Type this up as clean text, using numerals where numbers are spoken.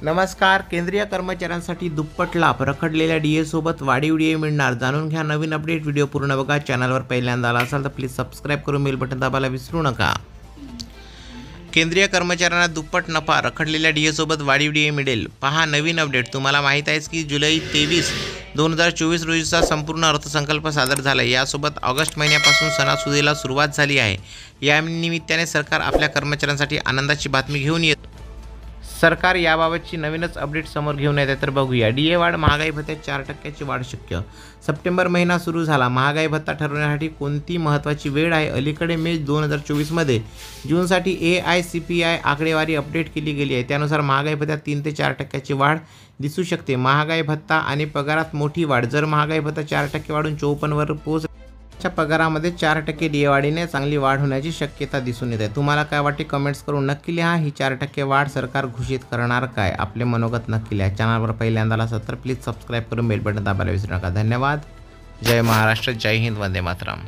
नमस्कार. केंद्रीय कर्मचाऱ्यांसाठी दुप्पट लाभ, रखडलेल्या DA सोबत वाढीव DA मिळणार. जाणून घ्या नवीन अपडेट. व्हिडिओ पूर्ण बघा. चॅनलवर पहिल्यांदा आला असाल तर प्लीज सबस्क्राईब करून बेल बटन दाबायला विसरू नका. केंद्रीय कर्मचाऱ्यांना दुप्पट नफा, रखडलेल्या DA सोबत वाढीव DA मिळेल. पहा नवीन अपडेट. तुम्हाला माहीत आहेच की जुलै 23, 2024 रोजीचा संपूर्ण अर्थसंकल्प सादर झाला. यासोबत ऑगस्ट महिन्यापासून सणासुदीला सुरुवात झाली आहे. या निमित्ताने सरकार आपल्या कर्मचाऱ्यांसाठी आनंदाची बातमी घेऊन येत. सरकार याबाबतची नवीनच अपडेट समोर घेऊन येत आहे. तर बघूया. DA वाढ, महागाई भत्त्यात 4% वाढ शक्य. सप्टेंबर महिना सुरू झाला. महागाई भत्ता ठरवण्यासाठी कोणती महत्त्वाची वेळ आहे? अलीकडे मे 2024 जूनसाठी AICPI आकडेवारी अपडेट केली गेली आहे. त्यानुसार महागाई भत्त्यात 3 ते 4% वाढ दिसू शकते. महागाई भत्ता आणि पगारात मोठी वाढ. जर महागाई भत्ता 4% वाढून 54वर पोहोचला, पगारामध्ये 4% DA वाढीने चांगली वाढ होण्याची शक्यता दिसून येत आहे. तुम्हाला काय वाटते? कमेंट्स करून नक्की लिहा. ही 4% वाढ सरकार घोषित करणार काय? आपले मनोगत नक्की लिहा. चॅनलवर पहिल्यांदा असाल तर प्लीज सबस्क्राईब करून बेल बटन दाबायला विसरू नका. धन्यवाद. जय महाराष्ट्र, जय हिंद, वंदे मातरम.